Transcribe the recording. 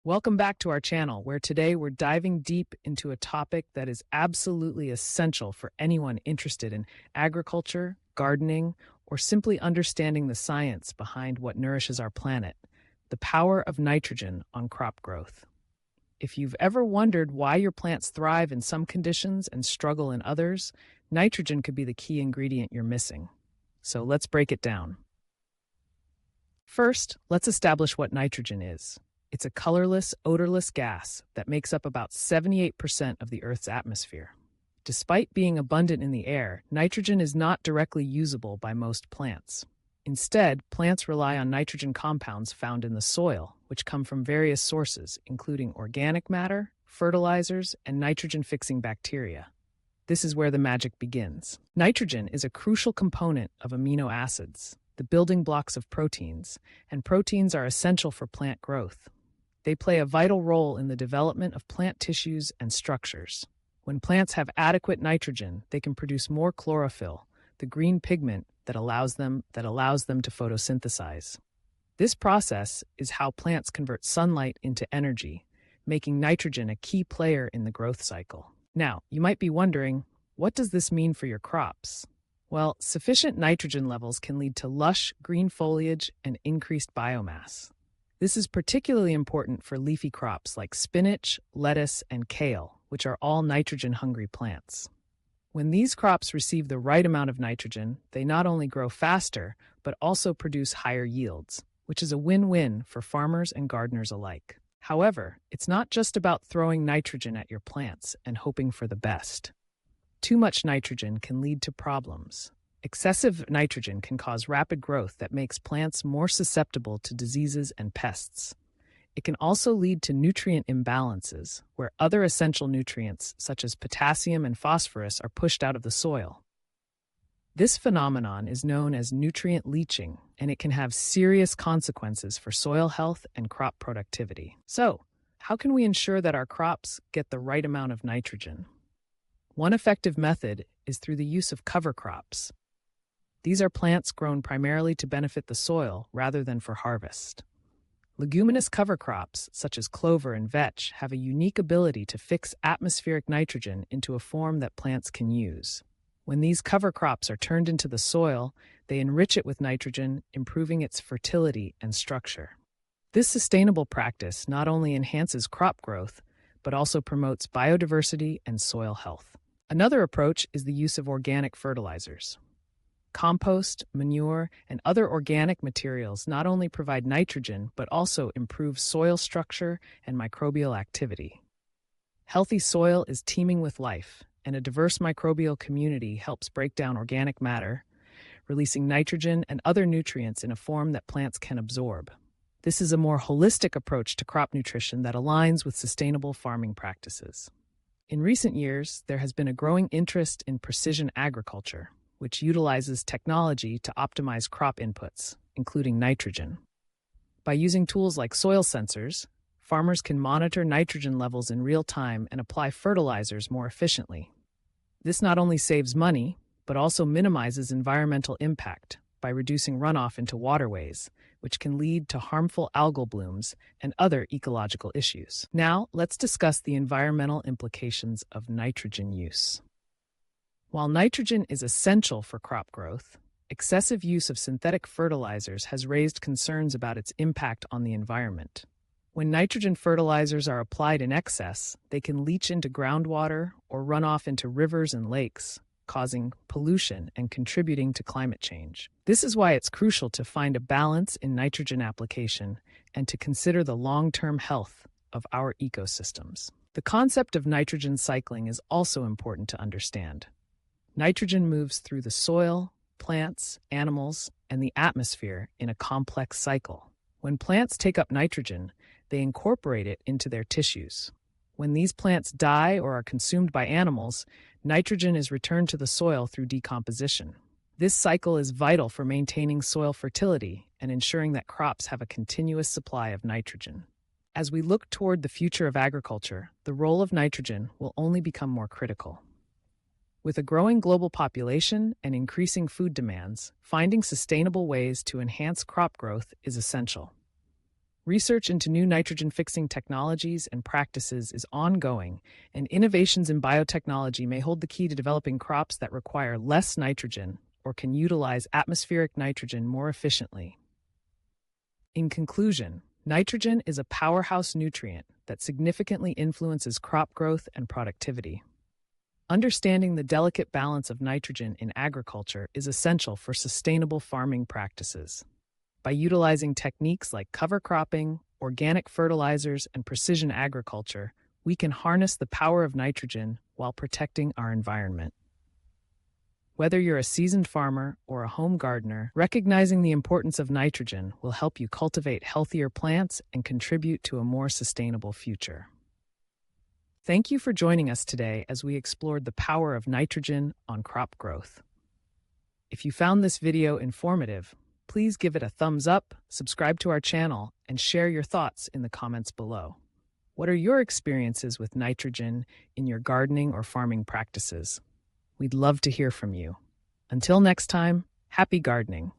Welcome back to our channel, where today we're diving deep into a topic that is absolutely essential for anyone interested in agriculture, gardening, or simply understanding the science behind what nourishes our planet: the power of nitrogen on crop growth. If you've ever wondered why your plants thrive in some conditions and struggle in others, nitrogen could be the key ingredient you're missing. So let's break it down. First, let's establish what nitrogen is. It's a colorless, odorless gas that makes up about 78% of the Earth's atmosphere. Despite being abundant in the air, nitrogen is not directly usable by most plants. Instead, plants rely on nitrogen compounds found in the soil, which come from various sources, including organic matter, fertilizers, and nitrogen-fixing bacteria. This is where the magic begins. Nitrogen is a crucial component of amino acids, the building blocks of proteins, and proteins are essential for plant growth. They play a vital role in the development of plant tissues and structures. When plants have adequate nitrogen, they can produce more chlorophyll, the green pigment that allows them to photosynthesize. This process is how plants convert sunlight into energy, making nitrogen a key player in the growth cycle. Now, you might be wondering, what does this mean for your crops? Well, sufficient nitrogen levels can lead to lush green foliage and increased biomass. This is particularly important for leafy crops like spinach, lettuce, and kale, which are all nitrogen-hungry plants. When these crops receive the right amount of nitrogen, they not only grow faster, but also produce higher yields, which is a win-win for farmers and gardeners alike. However, it's not just about throwing nitrogen at your plants and hoping for the best. Too much nitrogen can lead to problems. Excessive nitrogen can cause rapid growth that makes plants more susceptible to diseases and pests. It can also lead to nutrient imbalances, where other essential nutrients, such as potassium and phosphorus, are pushed out of the soil. This phenomenon is known as nutrient leaching, and it can have serious consequences for soil health and crop productivity. So, how can we ensure that our crops get the right amount of nitrogen? One effective method is through the use of cover crops. These are plants grown primarily to benefit the soil rather than for harvest. Leguminous cover crops, such as clover and vetch, have a unique ability to fix atmospheric nitrogen into a form that plants can use. When these cover crops are turned into the soil, they enrich it with nitrogen, improving its fertility and structure. This sustainable practice not only enhances crop growth, but also promotes biodiversity and soil health. Another approach is the use of organic fertilizers. Compost, manure, and other organic materials not only provide nitrogen, but also improve soil structure and microbial activity. Healthy soil is teeming with life, and a diverse microbial community helps break down organic matter, releasing nitrogen and other nutrients in a form that plants can absorb. This is a more holistic approach to crop nutrition that aligns with sustainable farming practices. In recent years, there has been a growing interest in precision agriculture, which utilizes technology to optimize crop inputs, including nitrogen. By using tools like soil sensors, farmers can monitor nitrogen levels in real time and apply fertilizers more efficiently. This not only saves money, but also minimizes environmental impact by reducing runoff into waterways, which can lead to harmful algal blooms and other ecological issues. Now, let's discuss the environmental implications of nitrogen use. While nitrogen is essential for crop growth, excessive use of synthetic fertilizers has raised concerns about its impact on the environment. When nitrogen fertilizers are applied in excess, they can leach into groundwater or run off into rivers and lakes, causing pollution and contributing to climate change. This is why it's crucial to find a balance in nitrogen application and to consider the long-term health of our ecosystems. The concept of nitrogen cycling is also important to understand. Nitrogen moves through the soil, plants, animals, and the atmosphere in a complex cycle. When plants take up nitrogen, they incorporate it into their tissues. When these plants die or are consumed by animals, nitrogen is returned to the soil through decomposition. This cycle is vital for maintaining soil fertility and ensuring that crops have a continuous supply of nitrogen. As we look toward the future of agriculture, the role of nitrogen will only become more critical. With a growing global population and increasing food demands, finding sustainable ways to enhance crop growth is essential. Research into new nitrogen-fixing technologies and practices is ongoing, and innovations in biotechnology may hold the key to developing crops that require less nitrogen or can utilize atmospheric nitrogen more efficiently. In conclusion, nitrogen is a powerhouse nutrient that significantly influences crop growth and productivity. Understanding the delicate balance of nitrogen in agriculture is essential for sustainable farming practices. By utilizing techniques like cover cropping, organic fertilizers, and precision agriculture, we can harness the power of nitrogen while protecting our environment. Whether you're a seasoned farmer or a home gardener, recognizing the importance of nitrogen will help you cultivate healthier plants and contribute to a more sustainable future. Thank you for joining us today as we explored the power of nitrogen on crop growth. If you found this video informative, please give it a thumbs up, subscribe to our channel, and share your thoughts in the comments below. What are your experiences with nitrogen in your gardening or farming practices? We'd love to hear from you. Until next time, happy gardening.